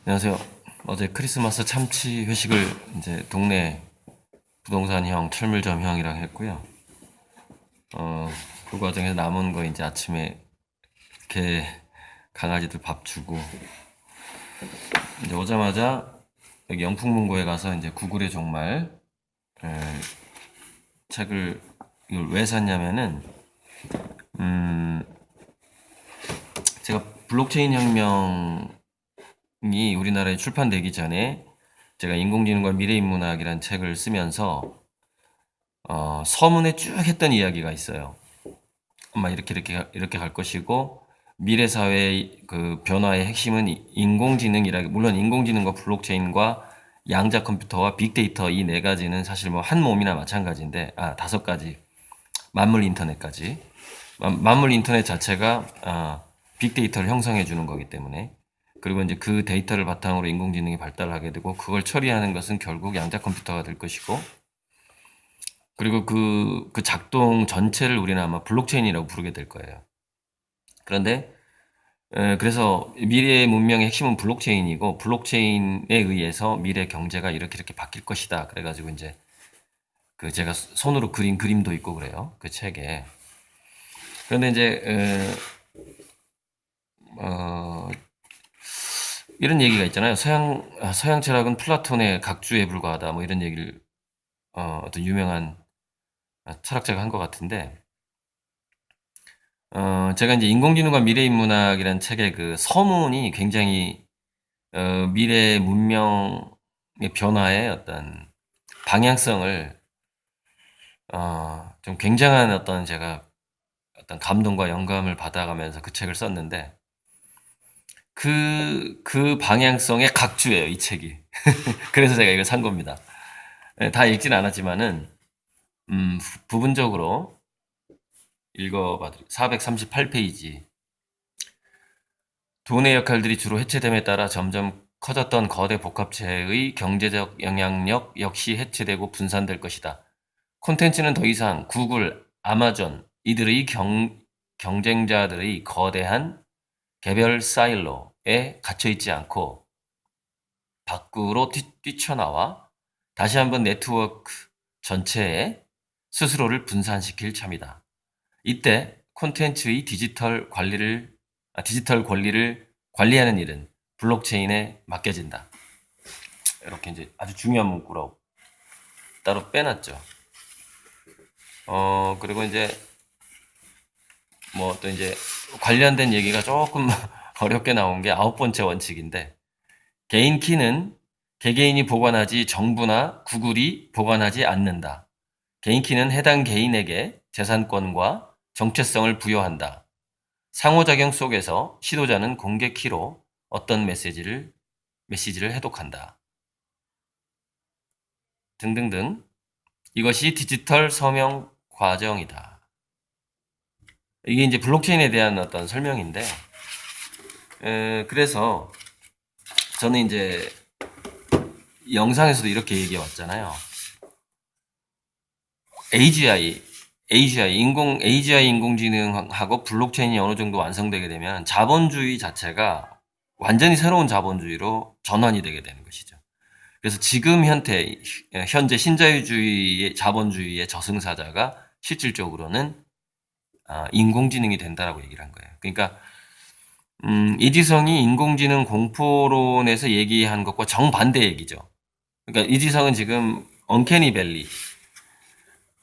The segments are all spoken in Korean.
안녕하세요. 어제 크리스마스 참치 회식을 이제 동네 부동산 형, 철물점 형이랑 했고요. 어, 그 과정에서 남은 거 이제 아침에 개, 강아지들 밥 주고, 이제 오자마자 여기 영풍문고에 가서 이제 구글에 정말 에, 책을 이걸 왜 샀냐면은, 음, 제가 블록체인 혁명이 우리나라에 출판되기 전에 제가 인공지능과 미래인문학이라는 책을 쓰면서 서문에 쭉 했던 이야기가 있어요. 아마 이렇게 갈 것이고, 미래 사회의 그 변화의 핵심은 인공지능이라, 물론 인공지능과 블록체인과 양자 컴퓨터와 빅데이터 이 네 가지는 사실 뭐 한 몸이나 마찬가지인데, 다섯 가지. 만물 인터넷까지. 만물 인터넷 자체가, 빅데이터를 형성해 주는 거기 때문에. 그리고 이제 그 데이터를 바탕으로 인공지능이 발달하게 되고, 그걸 처리하는 것은 결국 양자 컴퓨터가 될 것이고, 그리고 그 작동 전체를 우리는 아마 블록체인이라고 부르게 될 거예요. 그런데 그래서 미래의 문명의 핵심은 블록체인이고 블록체인에 의해서 미래 경제가 이렇게 바뀔 것이다. 그래가지고 이제 그 제가 손으로 그린 그림도 있고 그래요. 그 책에. 그런데 이제 어, 이런 얘기가 있잖아요. 서양 철학은 플라톤의 각주에 불과하다. 뭐 이런 얘기를 어떤 유명한 철학자가 한 것 같은데 제가 이제 인공지능과 미래인문학이라는 책의 그 서문이 굉장히 미래 문명의 변화의 어떤 방향성을 좀 굉장한 어떤 제가 어떤 감동과 영감을 받아가면서 그 책을 썼는데 그 방향성의 각주예요, 이 책이. 그래서 제가 이걸 산 겁니다. 다 읽진 않았지만은 부분적으로 읽어봐드릴게요. 438페이지. 돈의 역할들이 주로 해체됨에 따라 점점 커졌던 거대 복합체의 경제적 영향력 역시 해체되고 분산될 것이다. 콘텐츠는 더 이상 구글, 아마존, 이들의 경쟁자들의 거대한 개별 사일로에 갇혀있지 않고 밖으로 뛰쳐나와 다시 한번 네트워크 전체에 스스로를 분산시킬 참이다. 이때 콘텐츠의 디지털 권리를 관리하는 일은 블록체인에 맡겨진다. 이렇게 이제 아주 중요한 문구라고 따로 빼놨죠. 그리고 이제 뭐 또 이제 관련된 얘기가 조금 어렵게 나온 게 아홉 번째 원칙인데, 개인 키는 개개인이 보관하지 정부나 구글이 보관하지 않는다. 개인 키는 해당 개인에게 재산권과 정체성을 부여한다. 상호작용 속에서 시도자는 공개 키로 어떤 메시지를 해독한다. 등등등. 이것이 디지털 서명 과정이다. 이게 이제 블록체인에 대한 어떤 설명인데, 그래서 저는 이제 영상에서도 이렇게 얘기해 왔잖아요. AGI 인공지능하고 블록체인이 어느 정도 완성되게 되면 자본주의 자체가 완전히 새로운 자본주의로 전환이 되게 되는 것이죠. 그래서 지금 현재 신자유주의의 자본주의의 저승사자가 실질적으로는 인공지능이 된다라고 얘기를 한 거예요. 그러니까 이지성이 인공지능 공포론에서 얘기한 것과 정반대 얘기죠. 그러니까 이지성은 지금 언캐니 밸리,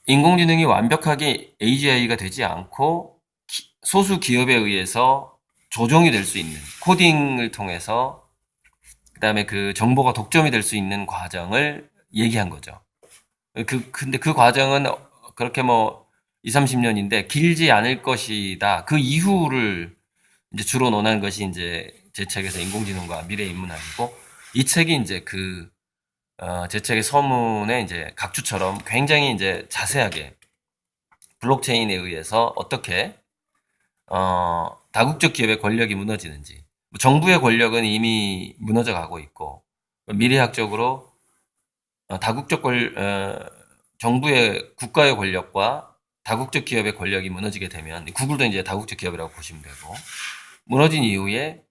인공지능이 완벽하게 AGI가 되지 않고 소수 기업에 의해서 조종이 될 수 있는 코딩을 통해서 그다음에 그 정보가 독점이 될 수 있는 과정을 얘기한 거죠. 근데 그 과정은 그렇게 뭐 2, 30년인데 길지 않을 것이다. 그 이후를 이제 주로 논한 것이 이제 제 책에서 인공지능과 미래 인문학이고, 이 책이 이제 제 책의 서문에 이제 각주처럼 굉장히 이제 자세하게 블록체인에 의해서 어떻게 다국적 기업의 권력이 무너지는지, 정부의 권력은 이미 무너져 가고 있고, 미래학적으로 다국적 정부의 국가의 권력과 다국적 기업의 권력이 무너지게 되면, 구글도 이제 다국적 기업이라고 보시면 되고, 무너진 이후에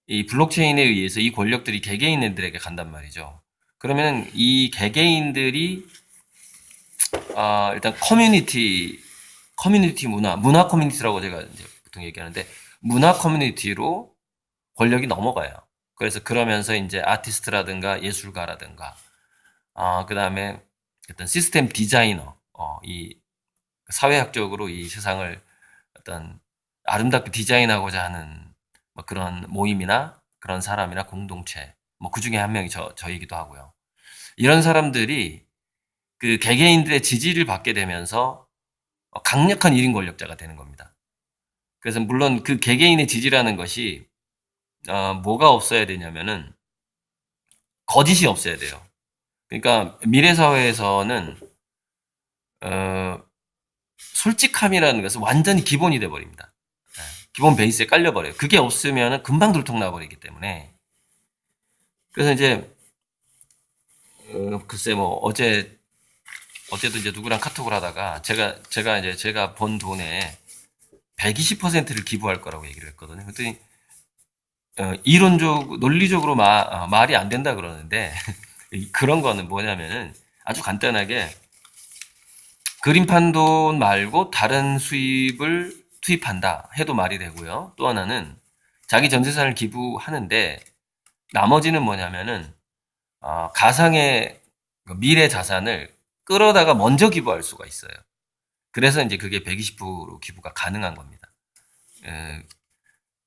이 블록체인에 의해서 이 권력들이 개개인들에게 간단 말이죠. 그러면 이 개개인들이 일단 커뮤니티 문화 커뮤니티라고 제가 이제 보통 얘기하는데 문화 커뮤니티로 권력이 넘어가요. 그래서 그러면서 이제 아티스트라든가 예술가라든가 그다음에 어떤 시스템 디자이너 이 사회학적으로 이 세상을 어떤 아름답게 디자인하고자 하는 뭐 그런 모임이나 그런 사람이나 공동체 뭐 그 중에 한 명이 저이기도 하고요. 이런 사람들이 그 개개인들의 지지를 받게 되면서 강력한 1인 권력자가 되는 겁니다. 그래서 물론 그 개개인의 지지라는 것이 뭐가 없어야 되냐면은 거짓이 없어야 돼요. 그러니까 미래 사회에서는 어, 솔직함이라는 것은 완전히 기본이 돼 버립니다. 기본 베이스에 깔려 버려요. 그게 없으면 금방 들통나 버리기 때문에. 그래서 이제 글쎄 뭐 어제도 이제 누구랑 카톡을 하다가 제가 번 돈에 120%를 기부할 거라고 얘기를 했거든요. 그랬더니 논리적으로 말이 안 된다 그러는데 그런 거는 뭐냐면은 아주 간단하게 그림판 돈 말고 다른 수입을 투입한다 해도 말이 되고요. 또 하나는 자기 전 재산을 기부하는데 나머지는 뭐냐면은 가상의 미래 자산을 끌어다가 먼저 기부할 수가 있어요. 그래서 이제 그게 120% 기부가 가능한 겁니다.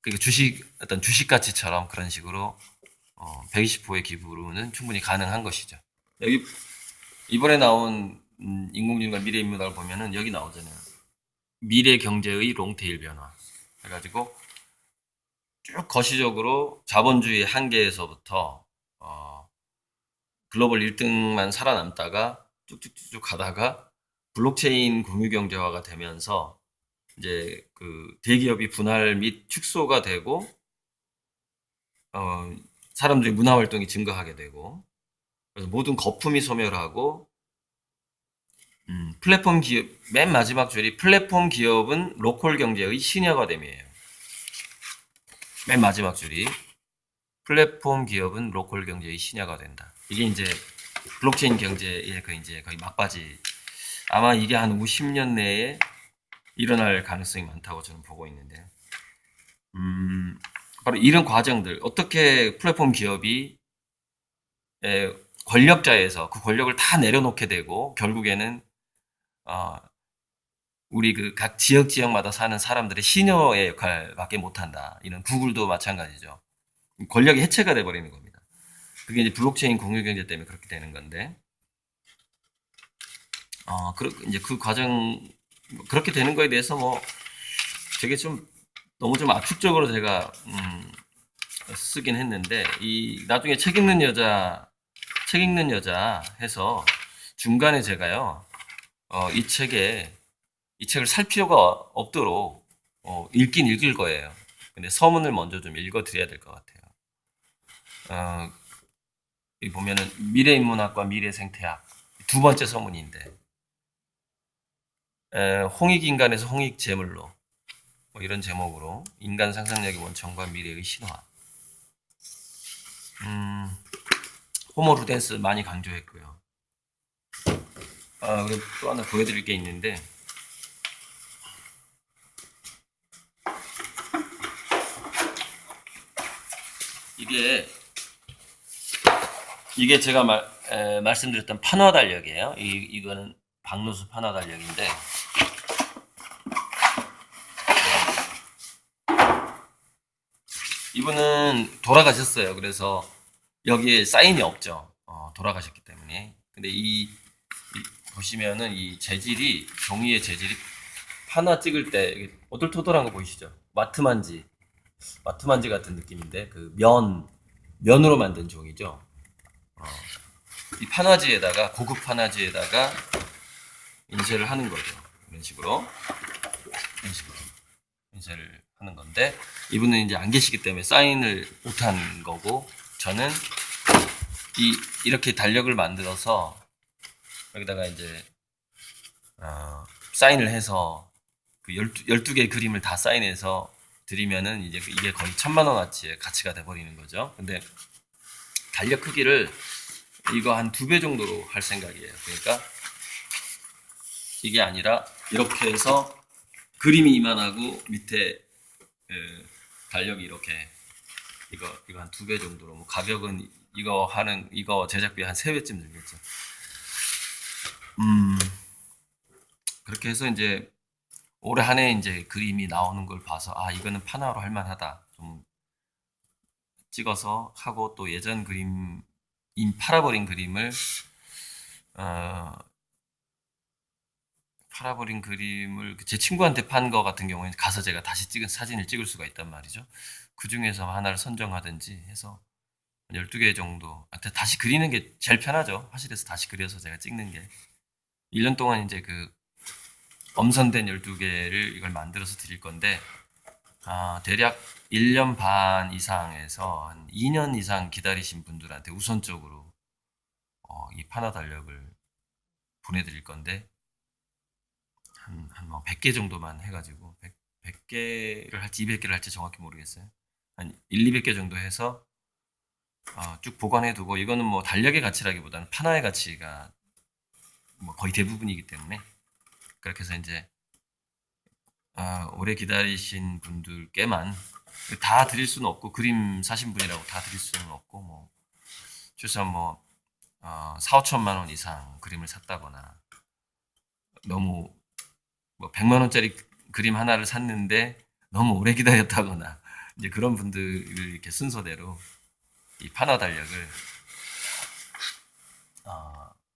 그러니까 어떤 주식 가치처럼 그런 식으로 120%의 기부로는 충분히 가능한 것이죠. 여기 이번에 나온 인공지능과 미래인문학을 보면은 여기 나오잖아요. 미래 경제의 롱테일 변화 해가지고 쭉 거시적으로 자본주의 한계에서부터 글로벌 1등만 살아남다가 쭉쭉쭉 가다가 블록체인 공유경제화가 되면서 이제 그 대기업이 분할 및 축소가 되고 사람들이 문화 활동이 증가하게 되고 그래서 모든 거품이 소멸하고 플랫폼 기업 맨 마지막 줄이 플랫폼 기업은 로컬 경제의 신여가 됨이에요. 맨 마지막 줄이 플랫폼 기업은 로컬 경제의 신여가 된다. 이게 이제 블록체인 경제의 이제 거의 막바지. 아마 이게 한 50년 내에 일어날 가능성이 많다고 저는 보고 있는데, 바로 이런 과정들 어떻게 플랫폼 기업이 권력자에서 그 권력을 다 내려놓게 되고 결국에는 어, 우리 그 각 지역마다 사는 사람들의 시녀의 역할밖에 못한다. 이런 구글도 마찬가지죠. 권력이 해체가 돼버리는 겁니다. 그게 이제 블록체인 공유경제 때문에 그렇게 되는 건데, 이제 그 과정, 그렇게 되는 거에 대해서 뭐 되게 좀 너무 좀 압축적으로 제가, 쓰긴 했는데, 나중에 책 읽는 여자 해서 중간에 제가요, 이 책을 살 필요가 없도록, 읽긴 읽을 거예요. 근데 서문을 먼저 좀 읽어 드려야 될 것 같아요. 여기 보면은 미래인문학과 미래생태학 두 번째 서문인데 홍익인간에서 홍익재물로 뭐 이런 제목으로 인간 상상력의 원천과 미래의 신화 호모 루덴스 많이 강조했고요. 그리고 또 하나 보여드릴 게 있는데 이게 제가 말씀드렸던 판화 달력이에요. 이거는 박노수 판화 달력인데 이분은 돌아가셨어요. 그래서 여기에 사인이 없죠. 돌아가셨기 때문에. 근데 보시면은 이 재질이 종이의 재질이 판화 찍을 때 오돌토돌한 거 보이시죠? 마트만지 같은 느낌인데 그 면으로 만든 종이죠. 이 판화지에다가 고급 판화지에다가 인쇄를 하는 거죠. 이런 식으로 인쇄를 하는 건데 이분은 이제 안 계시기 때문에 사인을 못한 거고 저는 이렇게 달력을 만들어서 여기다가 이제 사인을 해서 그 12개의 그림을 다 사인해서 드리면은 이제 이게 거의 1,000만 원어치의 가치가 돼버리는 거죠. 근데 달력 크기를 이거 한 2배 정도로 할 생각이에요. 그러니까 이게 아니라 이렇게 해서 그림이 이만하고 밑에 달력이 이렇게 이거 한 2배 정도로, 뭐 가격은 이거 제작비 한 3배쯤 들겠죠. 그렇게 해서 이제 올해 한 해 이제 그림이 나오는 걸 봐서 이거는 판화로 할 만하다 좀 찍어서 하고, 또 예전 그림 팔아버린 그림을 제 친구한테 판 거 같은 경우에는 가서 제가 다시 찍은 사진을 찍을 수가 있단 말이죠. 그 중에서 하나를 선정하든지 해서 12개 정도, 다시 그리는 게 제일 편하죠. 화실에서 다시 그려서 제가 찍는 게. 1년 동안 이제 그 엄선된 12개를 이걸 만들어서 드릴 건데, 대략 1년 반 이상에서 한 2년 이상 기다리신 분들한테 우선적으로 이 판화 달력을 보내드릴 건데, 한 100개 정도만 해가지고, 100개를 할지 200개를 할지 정확히 모르겠어요. 한 1, 200개 정도 해서 쭉 보관해두고, 이거는 뭐 달력의 가치라기보다는 판화의 가치가 뭐 거의 대부분이기 때문에, 그렇게 해서 이제 오래 기다리신 분들께만, 다 드릴 수는 없고, 그림 사신 분이라고 다 드릴 수는 없고, 뭐 최소한 뭐 4, 5천만 원 이상 그림을 샀다거나, 너무 뭐 100만 원짜리 그림 하나를 샀는데 너무 오래 기다렸다거나, 이제 그런 분들을 이렇게 순서대로 이 판화 달력을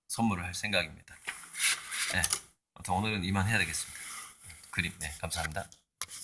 선물을 할 생각입니다. 네, 아무튼 오늘은 이만 해야 되겠습니다. 그림, 네, 감사합니다.